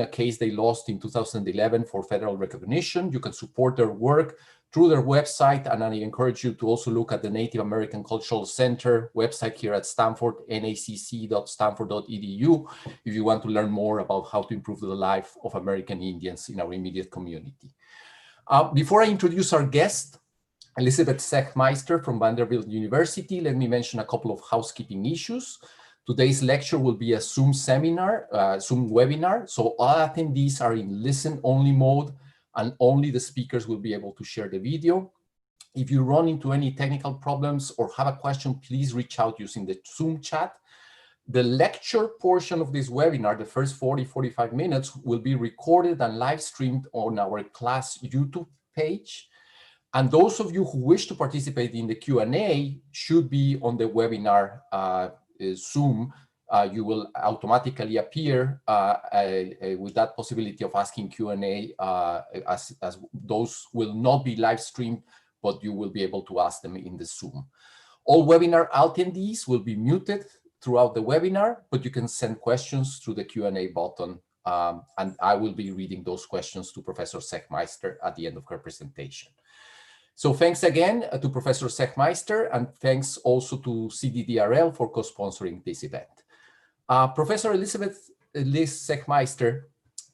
a case they lost in 2011 for federal recognition. You can support their work through their website, and I encourage you to also look at the Native American Cultural Center website here at Stanford, nacc.stanford.edu, if you want to learn more about how to improve the life of American Indians in our immediate community. Before I introduce our guest, Elizabeth Zechmeister from Vanderbilt University, let me mention a couple of housekeeping issues. Today's lecture will be a Zoom webinar, so all attendees are in listen-only mode, and only the speakers will be able to share the video. If you run into any technical problems or have a question, please reach out using the Zoom chat. The lecture portion of this webinar, the first 45 minutes, will be recorded and live streamed on our class YouTube page. And those of you who wish to participate in the Q&A should be on the webinar Zoom. You will automatically appear with that possibility of asking Q&A as those will not be live streamed, but you will be able to ask them in the Zoom. All webinar attendees will be muted throughout the webinar, but you can send questions through the Q&A button, and I will be reading those questions to Professor Zechmeister at the end of her presentation. So thanks again to Professor Zechmeister, and thanks also to CDDRL for co-sponsoring this event. Professor Elizabeth Zechmeister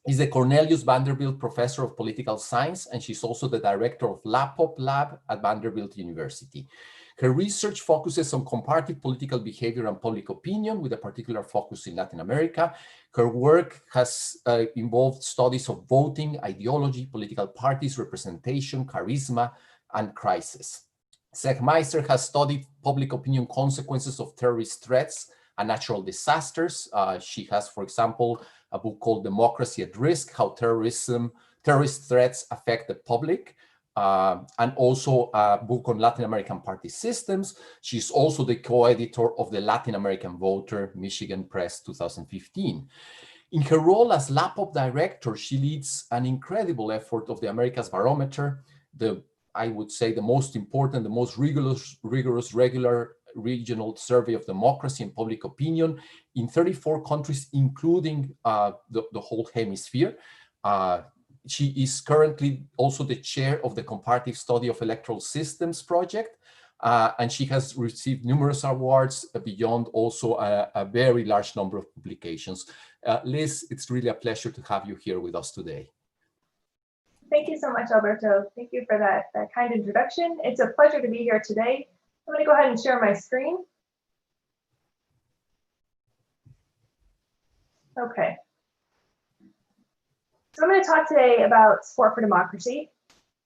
is the Cornelius Vanderbilt Professor of Political Science, and she's also the director of LAPOP Lab at Vanderbilt University. Her research focuses on comparative political behavior and public opinion, with a particular focus in Latin America. Her work has involved studies of voting, ideology, political parties, representation, charisma, and crisis. Zechmeister has studied public opinion consequences of terrorist threats and natural disasters. She has, for example, a book called Democracy at Risk: How Terrorist Threats Affect the Public, and also a book on Latin American party systems. She's also the co-editor of the Latin American Voter, Michigan Press, 2015. In her role as LAPOP director, she leads an incredible effort of the Americas Barometer, I would say the most important, the most rigorous regular regional survey of democracy and public opinion in 34 countries, including the whole hemisphere. She is currently also the chair of the Comparative Study of Electoral Systems project, and she has received numerous awards beyond also a very large number of publications. Liz, it's really a pleasure to have you here with us today. Thank you so much, Alberto. Thank you for that kind introduction. It's a pleasure to be here today. I'm going to go ahead and share my screen. Okay. So I'm going to talk today about support for democracy.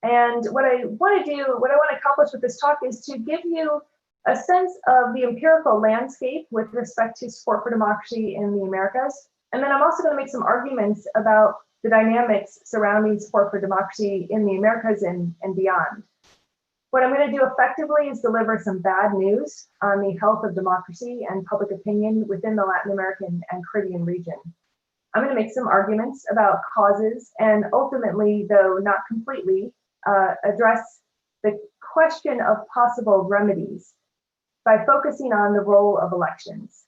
And what I want to accomplish with this talk is to give you a sense of the empirical landscape with respect to support for democracy in the Americas. And then I'm also going to make some arguments about the dynamics surrounding support for democracy in the Americas and beyond. What I'm going to do effectively is deliver some bad news on the health of democracy and public opinion within the Latin American and Caribbean region. I'm going to make some arguments about causes and ultimately, though not completely, address the question of possible remedies by focusing on the role of elections.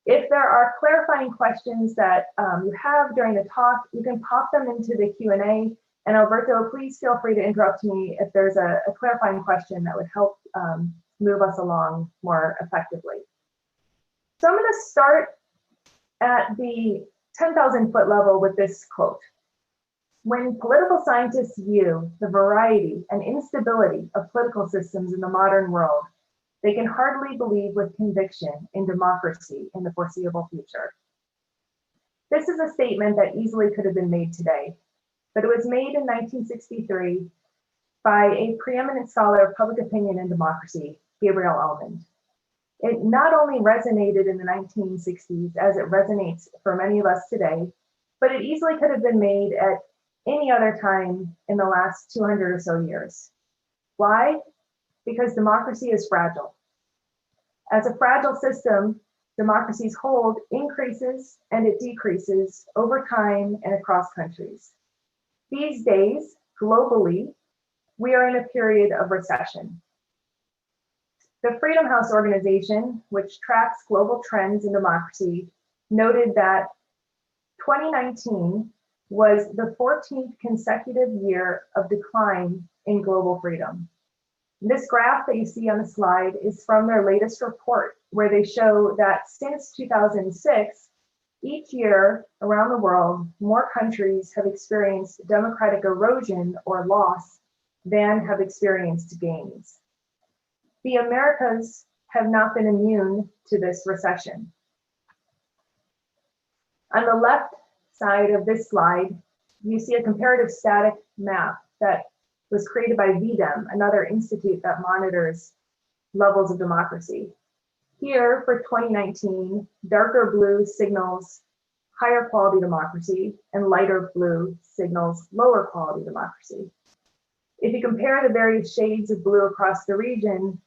If there are clarifying questions that you have during the talk, you can pop them into the Q&A. And Alberto, please feel free to interrupt me if there's a clarifying question that would help move us along more effectively. So I'm going to start at the 10,000-foot level with this quote. When political scientists view the variety and instability of political systems in the modern world, they can hardly believe with conviction in democracy in the foreseeable future. This is a statement that easily could have been made today, but it was made in 1963 by a preeminent scholar of public opinion and democracy, Gabriel Almond. It not only resonated in the 1960s as it resonates for many of us today, but it easily could have been made at any other time in the last 200 or so years. Why? Because democracy is fragile. As a fragile system, democracy's hold increases and it decreases over time and across countries. These days, globally, we are in a period of recession. The Freedom House organization, which tracks global trends in democracy, noted that 2019 was the 14th consecutive year of decline in global freedom. This graph that you see on the slide is from their latest report, where they show that since 2006, each year around the world, more countries have experienced democratic erosion or loss than have experienced gains. The Americas have not been immune to this recession. On the left side of this slide, you see a comparative static map that was created by VDEM, another institute that monitors levels of democracy. Here for 2019, darker blue signals higher quality democracy and lighter blue signals lower quality democracy. If you compare the various shades of blue across the region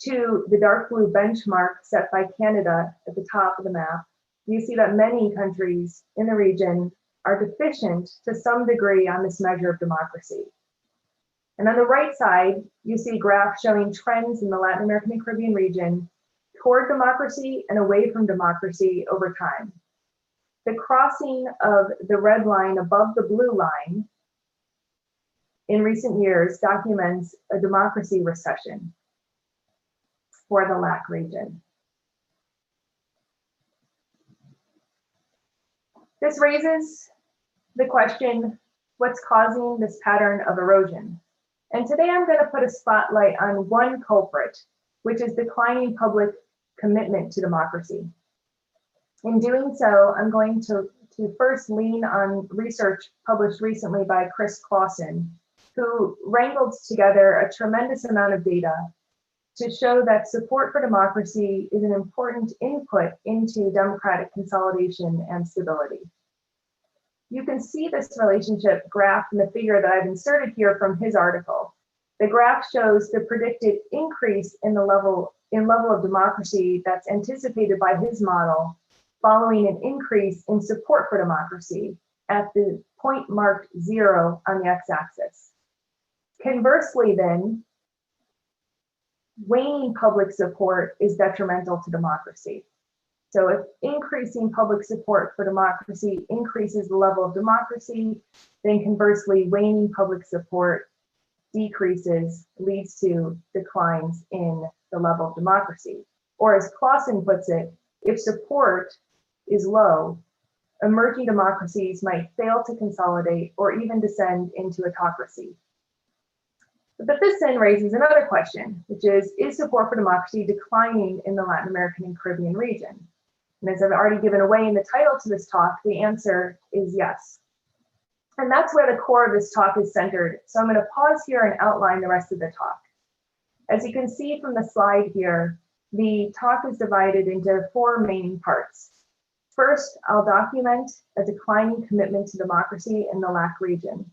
to the dark blue benchmark set by Canada at the top of the map, you see that many countries in the region are deficient to some degree on this measure of democracy. And on the right side, you see a graph showing trends in the Latin American and Caribbean region toward democracy and away from democracy over time. The crossing of the red line above the blue line in recent years documents a democracy recession for the LAC region. This raises the question, what's causing this pattern of erosion? And today I'm going to put a spotlight on one culprit, which is declining public commitment to democracy. In doing so, I'm going to first lean on research published recently by Chris Clausen, who wrangled together a tremendous amount of data to show that support for democracy is an important input into democratic consolidation and stability. You can see this relationship graphed in the figure that I've inserted here from his article. The graph shows the predicted increase in the level of democracy that's anticipated by his model following an increase in support for democracy at the point marked 0 on the x-axis. Conversely then, waning public support is detrimental to democracy. So if increasing public support for democracy increases the level of democracy, then conversely, waning public support decreases, leads to declines in the level of democracy. Or as Clausen puts it, if support is low, emerging democracies might fail to consolidate or even descend into autocracy. But this then raises another question, which is support for democracy declining in the Latin American and Caribbean region? And as I've already given away in the title to this talk, the answer is yes. And that's where the core of this talk is centered. So I'm going to pause here and outline the rest of the talk. As you can see from the slide here, the talk is divided into 4 main parts. First, I'll document a declining commitment to democracy in the LAC region.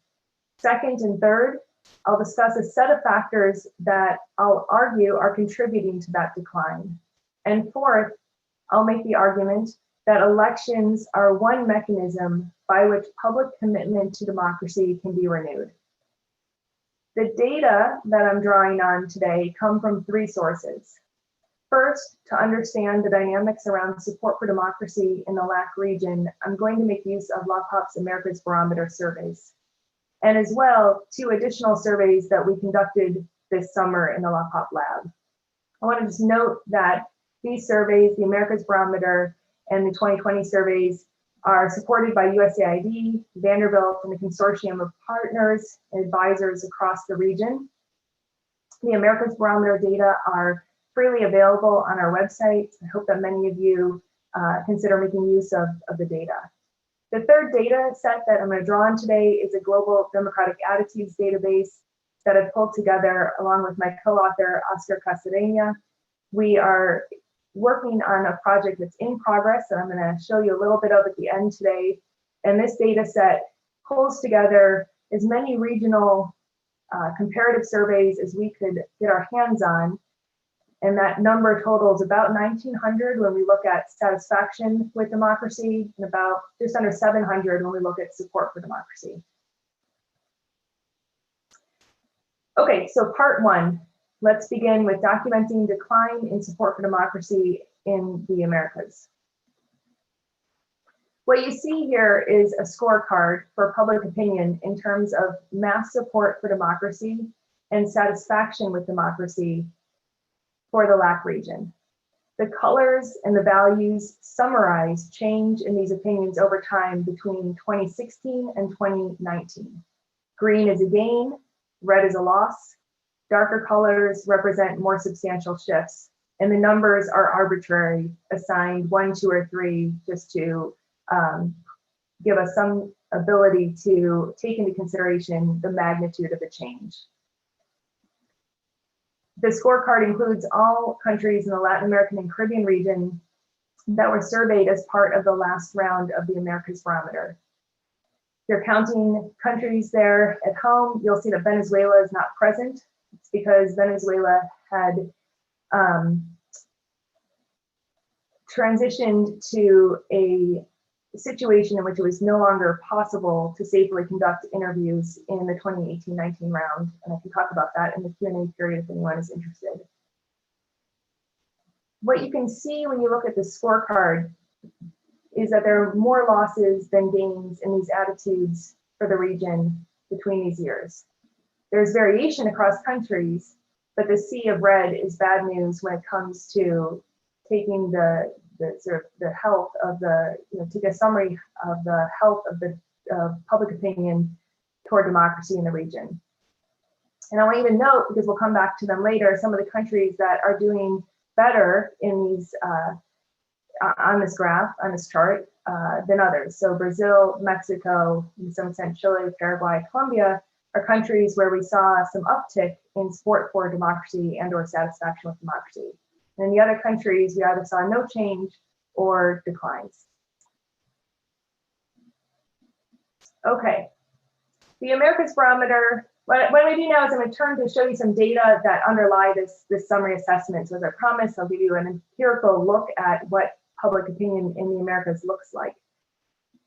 Second and third, I'll discuss a set of factors that I'll argue are contributing to that decline. And fourth, I'll make the argument that elections are one mechanism by which public commitment to democracy can be renewed. The data that I'm drawing on today come from 3 sources. First, to understand the dynamics around support for democracy in the LAC region, I'm going to make use of LACOP's America's Barometer surveys, and as well 2 additional surveys that we conducted this summer in the LACOP lab. I want to just note that these surveys, the America's Barometer and the 2020 surveys, are supported by USAID, Vanderbilt, and a consortium of partners and advisors across the region. The America's Barometer data are freely available on our website. I hope that many of you consider making use of the data. The third data set that I'm going to draw on today is a global democratic attitudes database that I've pulled together along with my co-author, Oscar Casadena. We are working on a project that's in progress that I'm going to show you a little bit of at the end today. And this data set pulls together as many regional comparative surveys as we could get our hands on. And that number totals about 1,900 when we look at satisfaction with democracy, and about just under 700 when we look at support for democracy. Okay, so part 1. Let's begin with documenting decline in support for democracy in the Americas. What you see here is a scorecard for public opinion in terms of mass support for democracy and satisfaction with democracy for the LAC region. The colors and the values summarize change in these opinions over time between 2016 and 2019. Green is a gain, red is a loss. Darker colors represent more substantial shifts, and the numbers are arbitrary, assigned 1, 2, or 3, just to give us some ability to take into consideration the magnitude of the change. The scorecard includes all countries in the Latin American and Caribbean region that were surveyed as part of the last round of the Americas Barometer. If you're counting countries there at home, you'll see that Venezuela is not present. It's because Venezuela had transitioned to a situation in which it was no longer possible to safely conduct interviews in the 2018-19 round. And I can talk about that in the Q&A period if anyone is interested. What you can see when you look at the scorecard is that there are more losses than gains in these attitudes for the region between these years. There's variation across countries, but the sea of red is bad news when it comes to taking the health of the, take a summary of the health of the public opinion toward democracy in the region. And I want you to note, because we'll come back to them later, some of the countries that are doing better in these, on this graph, on this chart, than others. So Brazil, Mexico, in some sense Chile, Paraguay, Colombia are countries where we saw some uptick in support for democracy and or satisfaction with democracy. And in the other countries, we either saw no change or declines. Okay, the Americas Barometer, what I'm going to do now is I'm going to turn to show you some data that underlie this summary assessment. So as I promised, I'll give you an empirical look at what public opinion in the Americas looks like.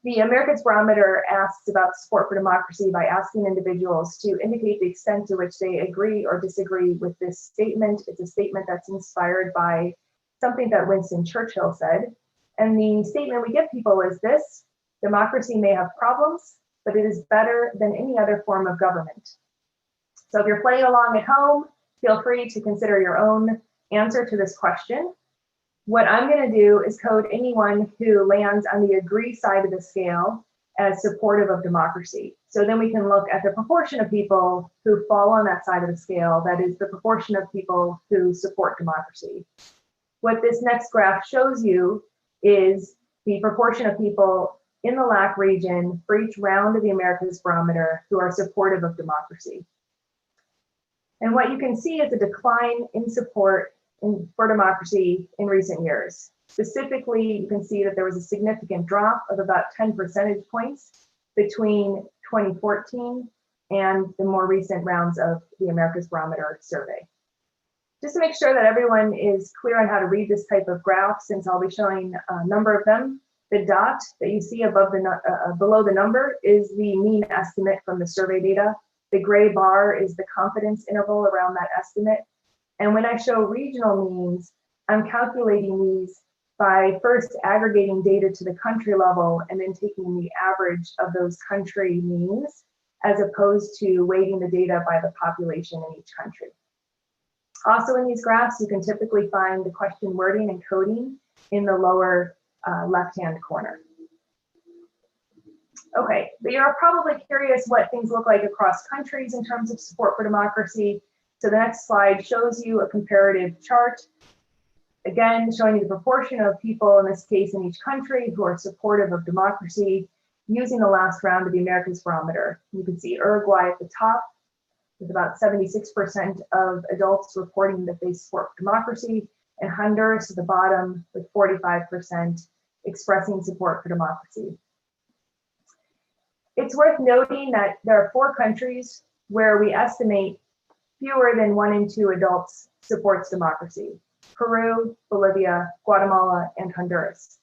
The Americas Barometer asks about support for democracy by asking individuals to indicate the extent to which they agree or disagree with this statement. It's a statement that's inspired by something that Winston Churchill said. And the statement we give people is this: democracy may have problems, but it is better than any other form of government. So if you're playing along at home, feel free to consider your own answer to this question. What I'm going to do is code anyone who lands on the agree side of the scale as supportive of democracy. So then we can look at the proportion of people who fall on that side of the scale, that is the proportion of people who support democracy. What this next graph shows you is the proportion of people in the LAC region for each round of the Americas Barometer who are supportive of democracy. And what you can see is a decline in support for democracy in recent years. Specifically, you can see that there was a significant drop of about 10 percentage points between 2014 and the more recent rounds of the Americas Barometer survey. Just to make sure that everyone is clear on how to read this type of graph, since I'll be showing a number of them, the dot that you see above below the number is the mean estimate from the survey data. The gray bar is the confidence interval around that estimate. And when I show regional means, I'm calculating these by first aggregating data to the country level and then taking the average of those country means, as opposed to weighting the data by the population in each country. Also in these graphs, you can typically find the question wording and coding in the lower left-hand corner. Okay, but you're probably curious what things look like across countries in terms of support for democracy. So the next slide shows you a comparative chart, again, showing you the proportion of people, in this case, in each country who are supportive of democracy using the last round of the Americas Barometer. You can see Uruguay at the top with about 76% of adults reporting that they support democracy, and Honduras at the bottom with 45% expressing support for democracy. It's worth noting that there are 4 countries where we estimate fewer than 1 in 2 adults supports democracy: Peru, Bolivia, Guatemala, and Honduras.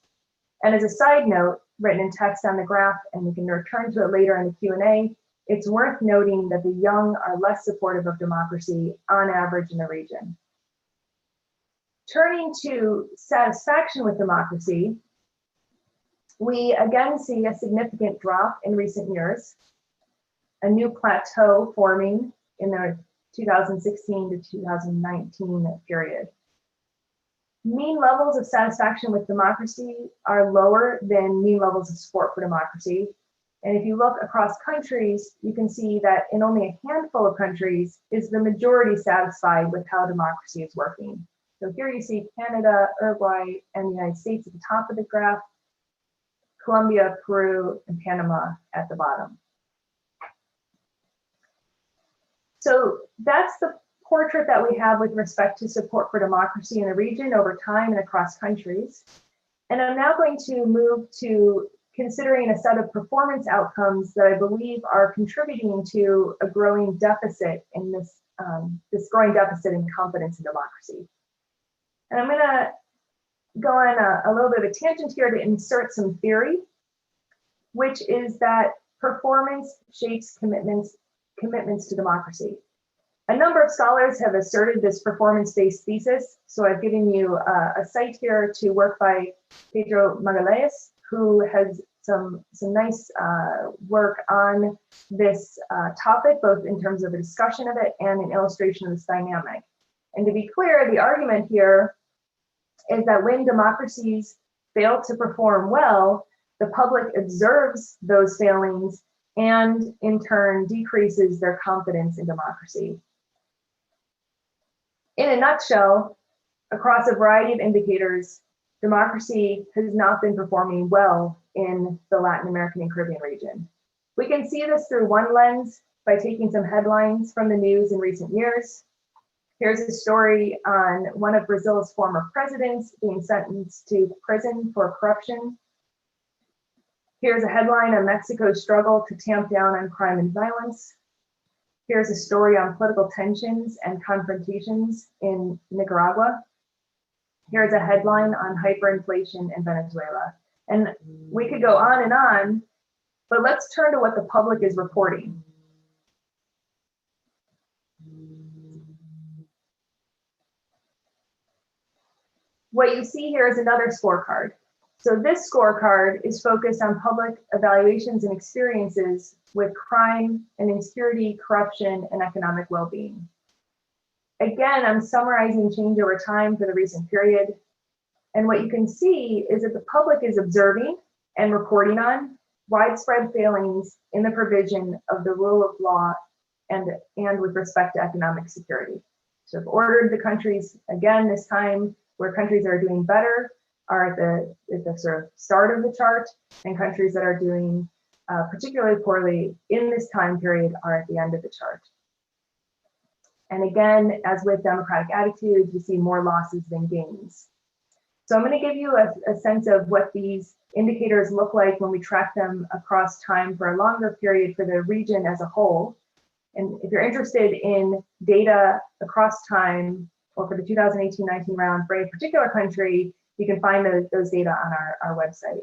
And as a side note, written in text on the graph, and we can return to it later in the Q&A, it's worth noting that the young are less supportive of democracy on average in the region. Turning to satisfaction with democracy, We again see a significant drop in recent years, a new plateau forming in the 2016 to 2019 period. Mean levels of satisfaction with democracy are lower than mean levels of support for democracy. And if you look across countries, you can see that in only a handful of countries is the majority satisfied with how democracy is working. So here you see Canada, Uruguay, and the United States at the top of the graph, Colombia, Peru, and Panama at the bottom. So that's the portrait that we have with respect to support for democracy in the region over time and across countries. And I'm now going to move to considering a set of performance outcomes that I believe are contributing to a growing deficit in this growing deficit in confidence in democracy. And I'm going to go on a little bit of a tangent here to insert some theory, which is that performance shapes commitments to democracy. A number of scholars have asserted this performance-based thesis. So I've given you a site here to work by Pedro Magalhães, who has some nice work on this topic, both in terms of a discussion of it and an illustration of this dynamic. And to be clear, the argument here is that when democracies fail to perform well, the public observes those failings and in turn decreases their confidence in democracy. In a nutshell, across a variety of indicators, democracy has not been performing well in the Latin American and Caribbean region. We can see this through one lens by taking some headlines from the news in recent years. Here's a story on one of Brazil's former presidents being sentenced to prison for corruption. Here's a headline on Mexico's struggle to tamp down on crime and violence. Here's a story on political tensions and confrontations in Nicaragua. Here's a headline on hyperinflation in Venezuela. And we could go on, but let's turn to what the public is reporting. What you see here is another scorecard. So this scorecard is focused on public evaluations and experiences with crime and insecurity, corruption, and economic well-being. Again, I'm summarizing change over time for the recent period. And what you can see is that the public is observing and reporting on widespread failings in the provision of the rule of law and with respect to economic security. So I've ordered the countries, again, this time where countries that are doing better are at the sort of start of the chart, and countries that are doing particularly poorly in this time period are at the end of the chart. And again, as with democratic attitudes, we see more losses than gains. So I'm going to give you a sense of what these indicators look like when we track them across time for a longer period for the region as a whole. And if you're interested in data across time or for the 2018-19 round for a particular country, you can find those data on our website.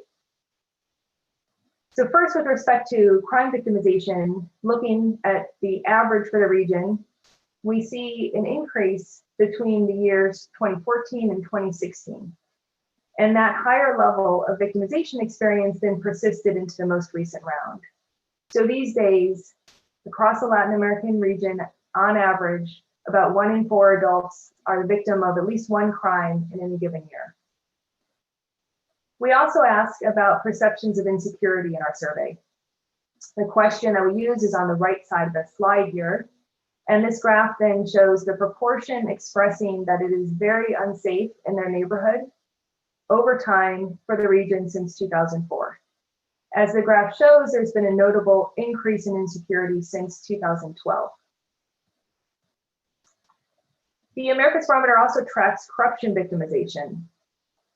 So first, with respect to crime victimization, looking at the average for the region, we see an increase between the years 2014 and 2016. And that higher level of victimization experience then persisted into the most recent round. So these days, across the Latin American region, on average, about 1 in 4 adults are the victim of at least one crime in any given year. We also ask about perceptions of insecurity in our survey. The question that we use is on the right side of the slide here. And this graph then shows the proportion expressing that it is very unsafe in their neighborhood over time for the region since 2004. As the graph shows, there's been a notable increase in insecurity since 2012. The Americas Barometer also tracks corruption victimization,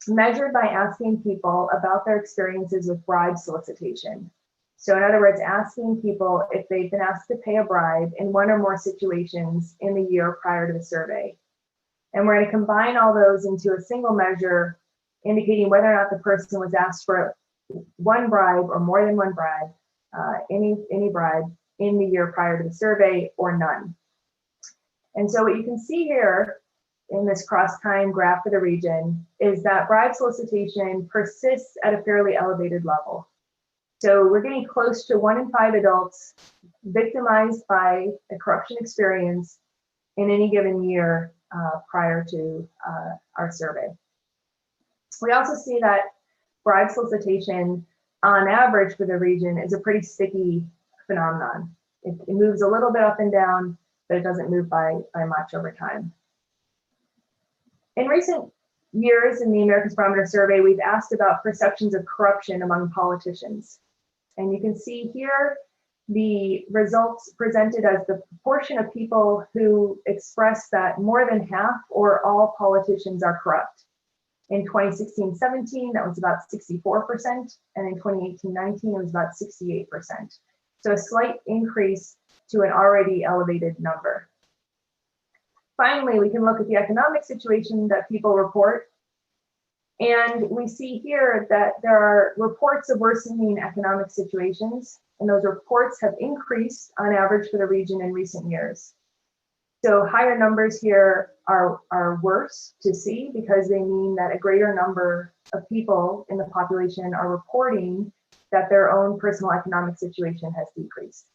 measured by asking people about their experiences with bribe solicitation. So in other words, asking people if they've been asked to pay a bribe in one or more situations in the year prior to the survey. And we're going to combine all those into a single measure, indicating whether or not the person was asked for one bribe or more than one bribe, any bribe in the year prior to the survey or none. And so what you can see here in this cross-time graph for the region is that bribe solicitation persists at a fairly elevated level. So we're getting close to 1 in 5 adults victimized by a corruption experience in any given year prior to our survey. We also see that bribe solicitation on average for the region is a pretty sticky phenomenon. It moves a little bit up and down, but it doesn't move by much over time. In recent years in the Americans Barometer survey, we've asked about perceptions of corruption among politicians. And you can see here the results presented as the proportion of people who express that more than half or all politicians are corrupt. In 2016-17, that was about 64%, and in 2018-19, it was about 68%. So a slight increase to an already elevated number. Finally, we can look at the economic situation that people report. And we see here that there are reports of worsening economic situations, and those reports have increased on average for the region in recent years. So higher numbers here are worse to see because they mean that a greater number of people in the population are reporting that their own personal economic situation has decreased.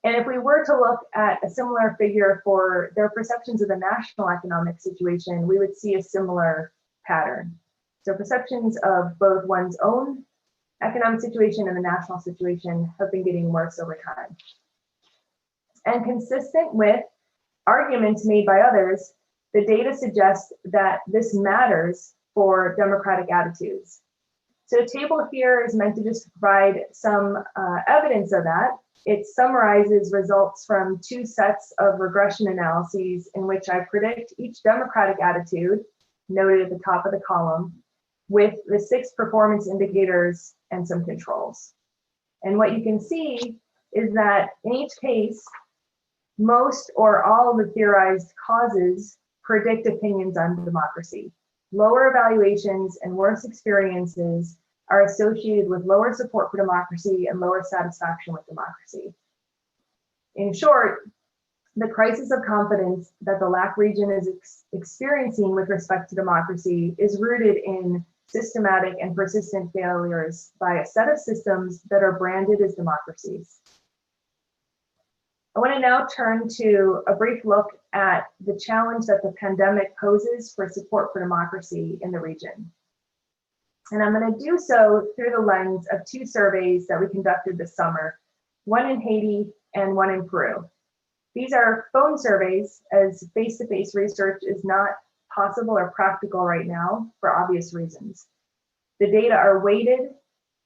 And if we were to look at a similar figure for their perceptions of the national economic situation, we would see a similar pattern. So perceptions of both one's own economic situation and the national situation have been getting worse over time. And consistent with arguments made by others, the data suggests that this matters for democratic attitudes. So the table here is meant to just provide some evidence of that. It summarizes results from 2 sets of regression analyses in which I predict each democratic attitude, noted at the top of the column, with the 6 performance indicators and some controls. And what you can see is that in each case, most or all of the theorized causes predict opinions on democracy. Lower evaluations and worse experiences are associated with lower support for democracy and lower satisfaction with democracy. In short, the crisis of confidence that the LAC region is experiencing with respect to democracy is rooted in systematic and persistent failures by a set of systems that are branded as democracies. I want to now turn to a brief look at the challenge that the pandemic poses for support for democracy in the region. And I'm going to do so through the lens of 2 surveys that we conducted this summer, one in Haiti and one in Peru. These are phone surveys, as face-to-face research is not possible or practical right now for obvious reasons. The data are weighted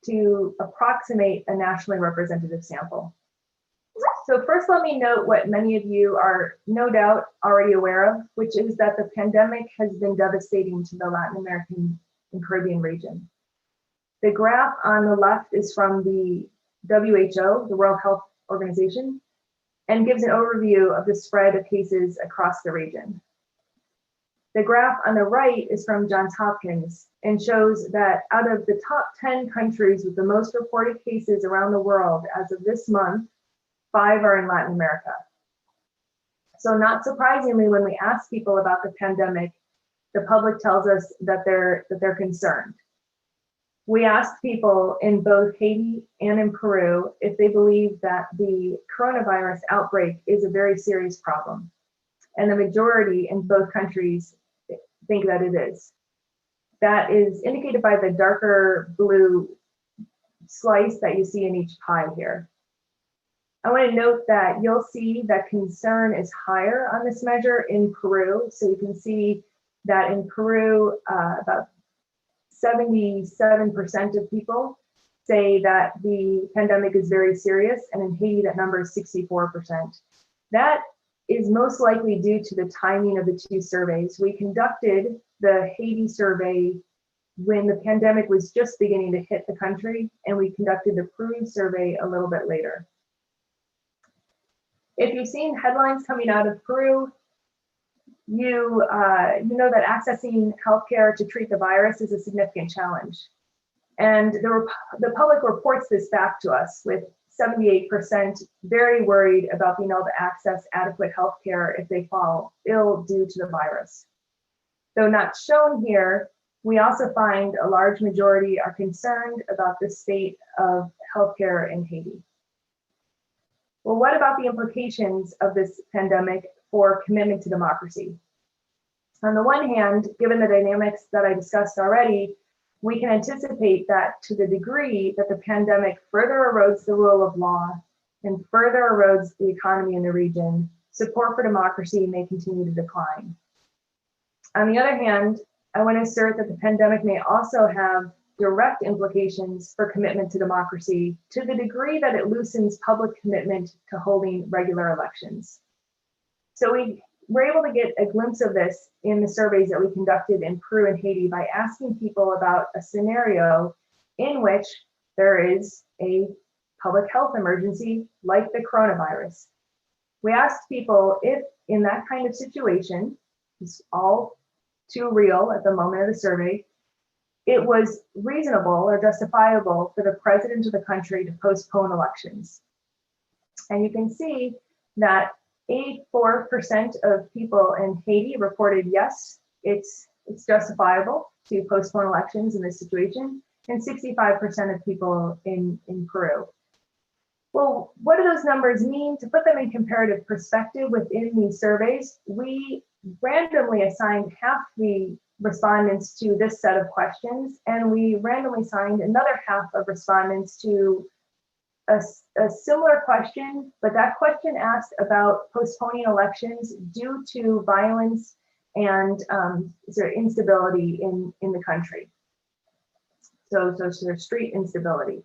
to approximate a nationally representative sample. So first, let me note what many of you are no doubt already aware of, which is that the pandemic has been devastating to the Latin American and Caribbean region. The graph on the left is from the WHO, the World Health Organization, and gives an overview of the spread of cases across the region. The graph on the right is from Johns Hopkins and shows that out of the top 10 countries with the most reported cases around the world as of this month, 5 are in Latin America. So not surprisingly, when we ask people about the pandemic, the public tells us that they're concerned. We asked people in both Haiti and in Peru if they believe that the coronavirus outbreak is a very serious problem. And the majority in both countries think that it is. That is indicated by the darker blue slice that you see in each pie here. I want to note that you'll see that concern is higher on this measure in Peru. So you can see that in Peru, about 77% of people say that the pandemic is very serious, and in Haiti, that number is 64%. That is most likely due to the timing of the 2 surveys. We conducted the Haiti survey when the pandemic was just beginning to hit the country, and we conducted the Peru survey a little bit later. If you've seen headlines coming out of Peru, you know that accessing healthcare to treat the virus is a significant challenge. And the public reports this back to us with 78% very worried about being able to access adequate health care if they fall ill due to the virus. Though not shown here, we also find a large majority are concerned about the state of healthcare in Haiti. Well, what about the implications of this pandemic for commitment to democracy? On the one hand, given the dynamics that I discussed already, we can anticipate that to the degree that the pandemic further erodes the rule of law and further erodes the economy in the region, support for democracy may continue to decline. On the other hand, I want to assert that the pandemic may also have direct implications for commitment to democracy to the degree that it loosens public commitment to holding regular elections. So we were able to get a glimpse of this in the surveys that we conducted in Peru and Haiti by asking people about a scenario in which there is a public health emergency like the coronavirus. We asked people if in that kind of situation, it's all too real at the moment of the survey, it was reasonable or justifiable for the president of the country to postpone elections. And you can see that 84% of people in Haiti reported yes, it's justifiable to postpone elections in this situation, and 65% of people in Peru. Well, what do those numbers mean? To put them in comparative perspective within these surveys, we randomly assigned half the respondents to this set of questions, and we randomly assigned another half of respondents to a similar question, but that question asked about postponing elections due to violence and sort of instability in the country. So sort of street instability,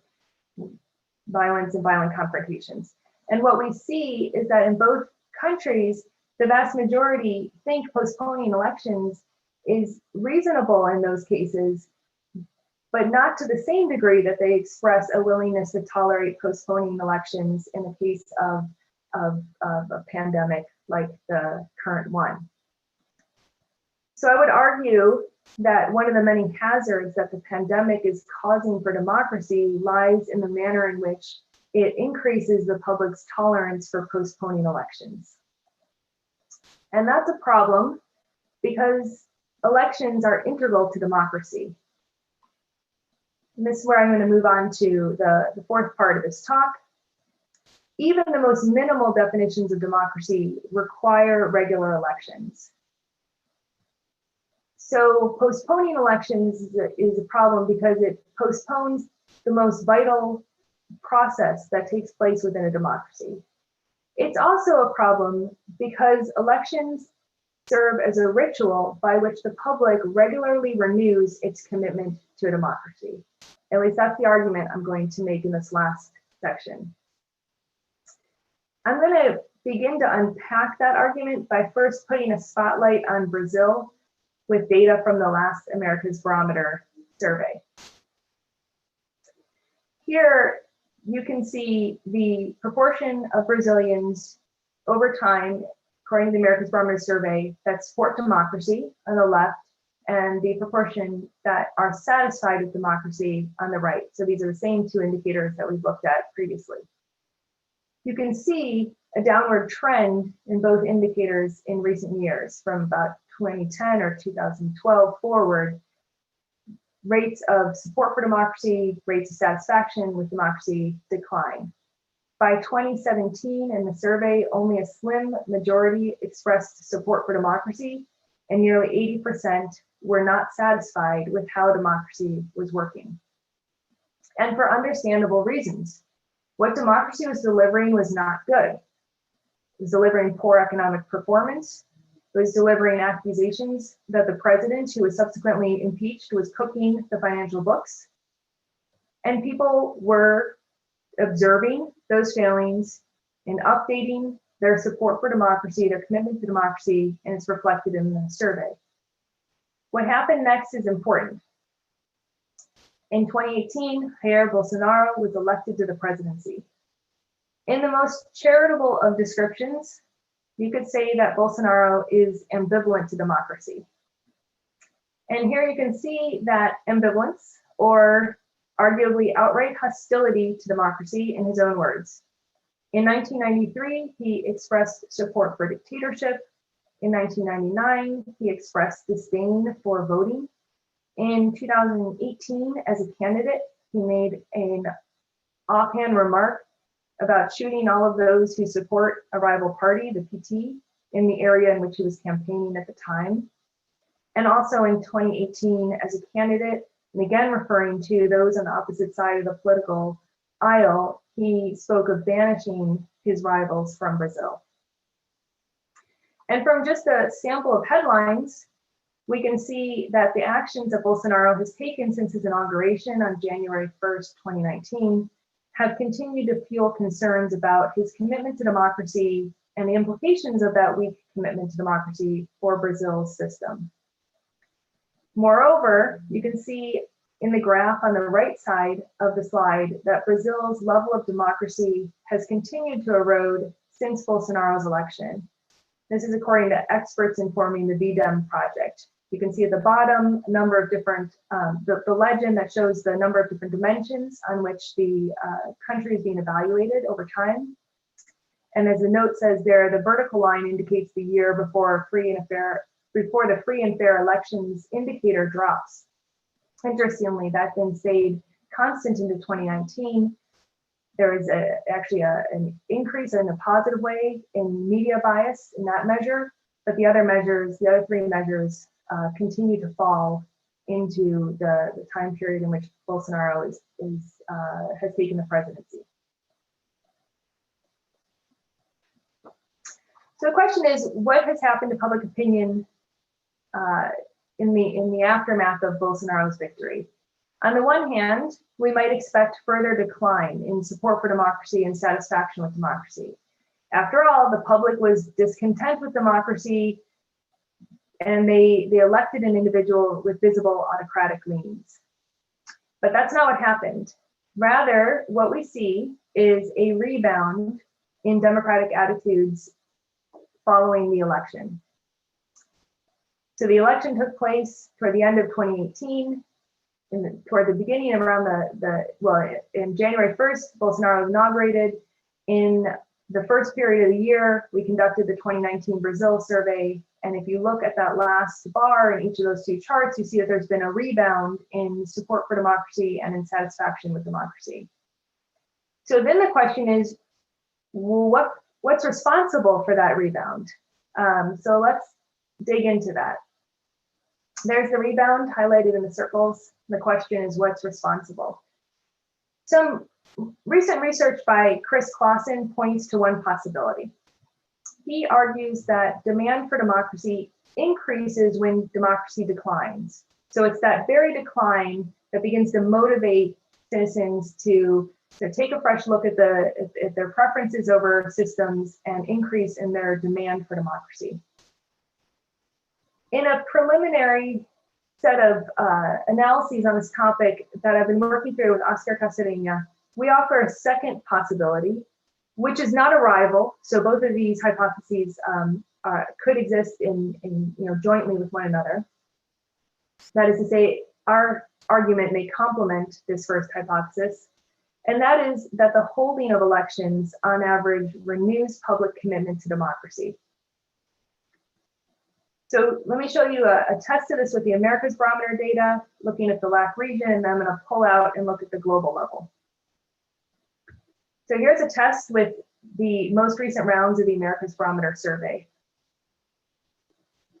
violence and violent confrontations. And what we see is that in both countries, the vast majority think postponing elections is reasonable in those cases, but not to the same degree that they express a willingness to tolerate postponing elections in the case of a pandemic like the current one. So I would argue that one of the many hazards that the pandemic is causing for democracy lies in the manner in which it increases the public's tolerance for postponing elections. And that's a problem because elections are integral to democracy. And this is where I'm going to move on to the fourth part of this talk. Even the most minimal definitions of democracy require regular elections. So postponing elections is a problem because it postpones the most vital process that takes place within a democracy. It's also a problem because elections serve as a ritual by which the public regularly renews its commitment to a democracy. At least that's the argument I'm going to make in this last section. I'm going to begin to unpack that argument by first putting a spotlight on Brazil with data from the last America's Barometer survey. Here you can see the proportion of Brazilians over time, according to the America's Barometer survey, that support democracy on the left, and the proportion that are satisfied with democracy on the right. So these are the same two indicators that we've looked at previously. You can see a downward trend in both indicators in recent years from about 2010 or 2012 forward. Rates of support for democracy, rates of satisfaction with democracy decline. By 2017 in the survey, only a slim majority expressed support for democracy, and nearly 80% were not satisfied with how democracy was working. And for understandable reasons. What democracy was delivering was not good. It was delivering poor economic performance. It was delivering accusations that the president, who was subsequently impeached, was cooking the financial books. And people were observing those failings and updating their support for democracy, their commitment to democracy, and it's reflected in the survey. What happened next is important. In 2018, Jair Bolsonaro was elected to the presidency. In the most charitable of descriptions, you could say that Bolsonaro is ambivalent to democracy. And here you can see that ambivalence, or arguably outright hostility to democracy in his own words. In 1993, he expressed support for dictatorship. In 1999, he expressed disdain for voting. In 2018, as a candidate, he made an offhand remark about shooting all of those who support a rival party, the PT, in the area in which he was campaigning at the time. And also in 2018, as a candidate, and again referring to those on the opposite side of the political aisle, he spoke of banishing his rivals from Brazil. And from just a sample of headlines, we can see that the actions that Bolsonaro has taken since his inauguration on January 1st, 2019, have continued to fuel concerns about his commitment to democracy and the implications of that weak commitment to democracy for Brazil's system. Moreover, you can see in the graph on the right side of the slide that Brazil's level of democracy has continued to erode since Bolsonaro's election. This is according to experts informing the VDEM project. You can see at the bottom a number of different, the legend that shows the number of different dimensions on which the country is being evaluated over time. And as the note says there, the vertical line indicates the year before the free and fair elections indicator drops. Interestingly, that then stayed constant into 2019. There is actually an increase in a positive way in media bias in that measure, but the other three measures continue to fall into the time period in which Bolsonaro has taken the presidency. So the question is, what has happened to public opinion in the aftermath of Bolsonaro's victory? On the one hand, we might expect further decline in support for democracy and satisfaction with democracy. After all, the public was discontent with democracy, and they elected an individual with visible autocratic leanings. But that's not what happened. Rather, what we see is a rebound in democratic attitudes following the election. So the election took place toward the end of 2018. Toward the beginning, around in January 1st, Bolsonaro was inaugurated. In the first period of the year, we conducted the 2019 Brazil survey. And if you look at that last bar in each of those two charts, you see that there's been a rebound in support for democracy and in satisfaction with democracy. So then the question is, what's responsible for that rebound? So let's dig into that. There's the rebound highlighted in the circles. The question is, what's responsible? Some recent research by Chris Clausen points to one possibility. He argues that demand for democracy increases when democracy declines. So it's that very decline that begins to motivate citizens to take a fresh look at their preferences over systems and increase in their demand for democracy. In a preliminary set of analyses on this topic that I've been working through with Oscar Casarinha, we offer a second possibility, which is not a rival. So both of these hypotheses could exist jointly with one another. That is to say, our argument may complement this first hypothesis, and that is that the holding of elections on average renews public commitment to democracy. So let me show you a test of this with the Americas Barometer data, looking at the LAC region, and then I'm going to pull out and look at the global level. So here's a test with the most recent rounds of the Americas Barometer survey.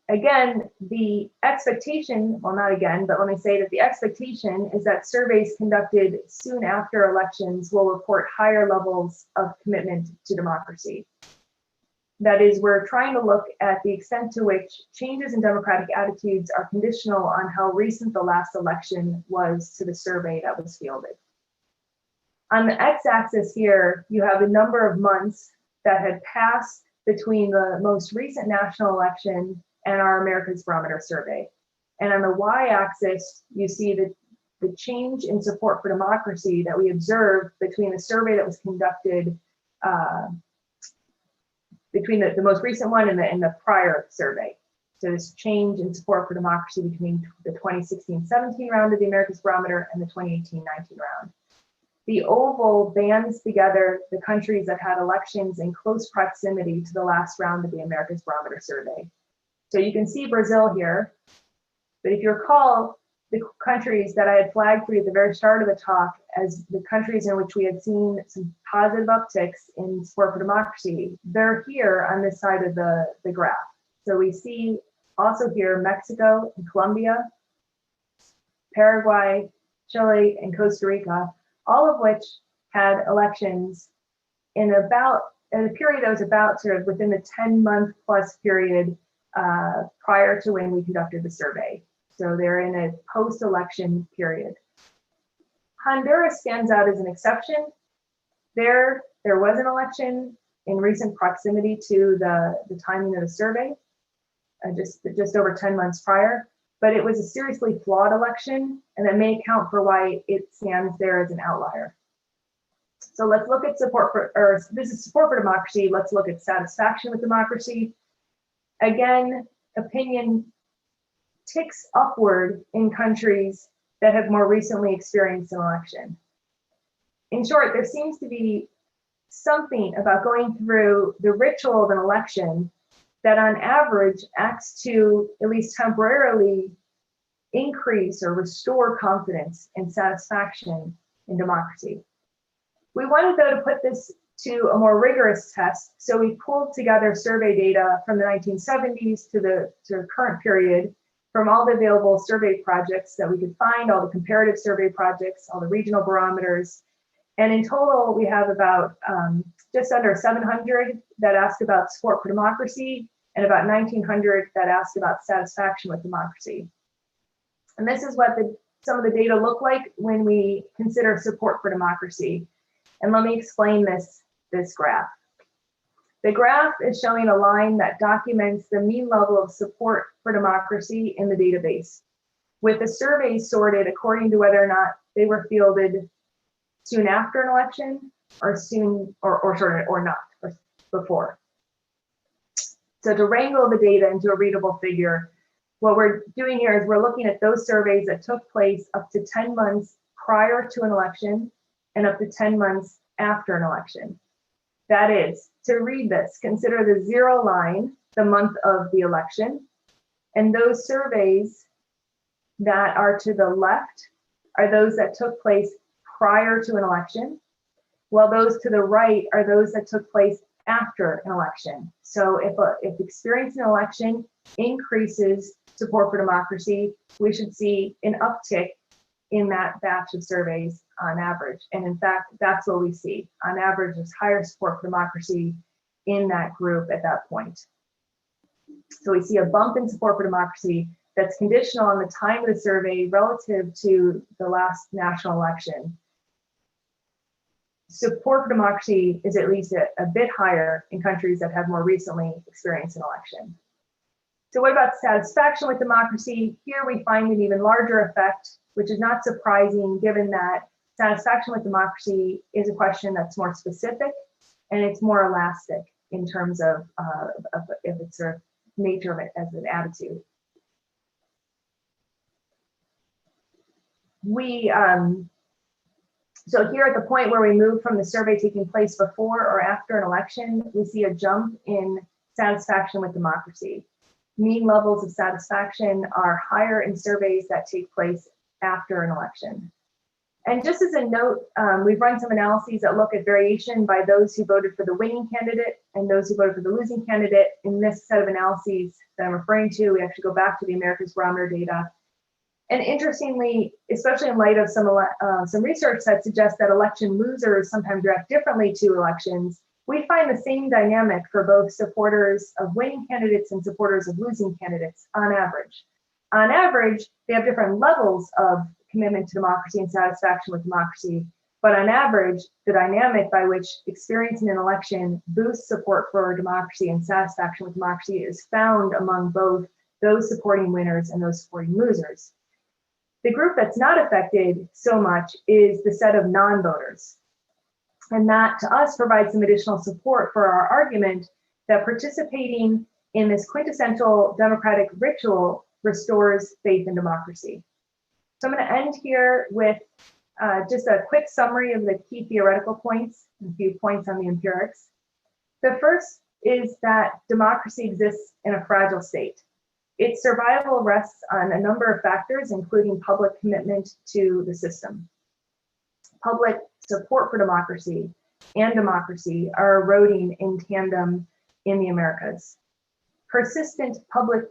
Again, the expectation, well, not again, but let me say that the expectation is that surveys conducted soon after elections will report higher levels of commitment to democracy. That is, we're trying to look at the extent to which changes in democratic attitudes are conditional on how recent the last election was to the survey that was fielded. On the x-axis here, you have the number of months that had passed between the most recent national election and our Americas Barometer survey. And on the y-axis, you see the change in support for democracy that we observed between the survey that was conducted between the most recent one and the prior survey. So this change in support for democracy between the 2016-17 round of the Americas Barometer and the 2018-19 round. The oval bands together the countries that had elections in close proximity to the last round of the Americas Barometer survey. So you can see Brazil here, but if you recall, the countries that I had flagged for you at the very start of the talk as the countries in which we had seen some positive upticks in support for democracy, they're here on this side of the graph. So we see also here Mexico and Colombia, Paraguay, Chile, and Costa Rica, all of which had elections in a period that was about sort of within the 10-month plus period prior to when we conducted the survey. So they're in a post-election period. Honduras stands out as an exception. There was an election in recent proximity to the timing of the survey, just over 10 months prior, but it was a seriously flawed election, and that may account for why it stands there as an outlier. So let's look at this is support for democracy. Let's look at satisfaction with democracy. Again, opinion ticks upward in countries that have more recently experienced an election. In short, there seems to be something about going through the ritual of an election that on average acts to, at least temporarily, increase or restore confidence and satisfaction in democracy. We wanted, though, to put this to a more rigorous test, so we pulled together survey data from the 1970s to the current period from all the available survey projects that we could find, all the comparative survey projects, all the regional barometers. And in total, we have about just under 700 that ask about support for democracy and about 1,900 that ask about satisfaction with democracy. And this is what some of the data look like when we consider support for democracy. And let me explain this graph. The graph is showing a line that documents the mean level of support for democracy in the database, with the surveys sorted according to whether or not they were fielded soon after an election or before. So to wrangle the data into a readable figure, what we're doing here is we're looking at those surveys that took place up to 10 months prior to an election and up to 10 months after an election. That is, to read this, consider the 0 line, the month of the election, and those surveys that are to the left are those that took place prior to an election, while those to the right are those that took place after an election. So if experiencing an election increases support for democracy, we should see an uptick in that batch of surveys on average. And in fact, that's what we see. On average, there's higher support for democracy in that group at that point. So we see a bump in support for democracy that's conditional on the time of the survey relative to the last national election. Support for democracy is at least a bit higher in countries that have more recently experienced an election. So what about satisfaction with democracy? Here we find an even larger effect, which is not surprising given that satisfaction with democracy is a question that's more specific and it's more elastic in terms of its sort of nature of it as an attitude. So here at the point where we move from the survey taking place before or after an election, we see a jump in satisfaction with democracy. Mean levels of satisfaction are higher in surveys that take place after an election. And just as a note, we've run some analyses that look at variation by those who voted for the winning candidate and those who voted for the losing candidate. In this set of analyses that I'm referring to, we actually go back to the Americas Barometer data. And interestingly, especially in light of some research that suggests that election losers sometimes react differently to elections, we find the same dynamic for both supporters of winning candidates and supporters of losing candidates on average. On average, they have different levels of commitment to democracy and satisfaction with democracy, but on average, the dynamic by which experiencing an election boosts support for democracy and satisfaction with democracy is found among both those supporting winners and those supporting losers. The group that's not affected so much is the set of non-voters. And that to us provides some additional support for our argument that participating in this quintessential democratic ritual restores faith in democracy. So I'm going to end here with just a quick summary of the key theoretical points, a few points on the empirics. The first is that democracy exists in a fragile state. Its survival rests on a number of factors, including public commitment to the system. Public support for democracy and democracy are eroding in tandem in the Americas. Persistent poor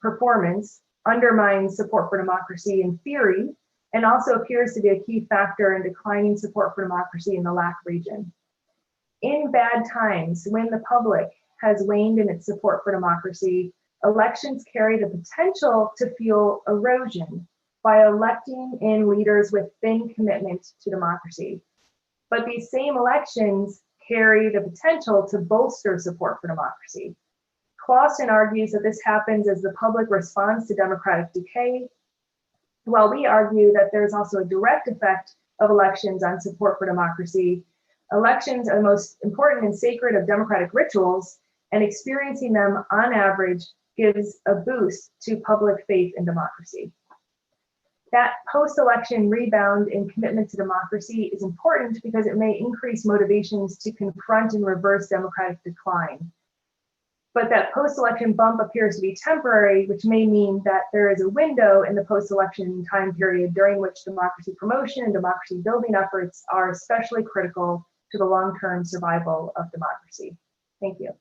performance undermines support for democracy in theory, and also appears to be a key factor in declining support for democracy in the LAC region. In bad times, when the public has waned in its support for democracy, elections carry the potential to fuel erosion by electing in leaders with thin commitment to democracy. But these same elections carry the potential to bolster support for democracy. Clausen argues that this happens as the public responds to democratic decay, while we argue that there's also a direct effect of elections on support for democracy. Elections are the most important and sacred of democratic rituals, and experiencing them on average gives a boost to public faith in democracy. That post-election rebound in commitment to democracy is important because it may increase motivations to confront and reverse democratic decline. But that post-election bump appears to be temporary, which may mean that there is a window in the post-election time period during which democracy promotion and democracy building efforts are especially critical to the long-term survival of democracy. Thank you.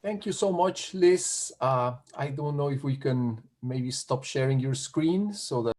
Thank you so much, Liz. I don't know if we can maybe stop sharing your screen so that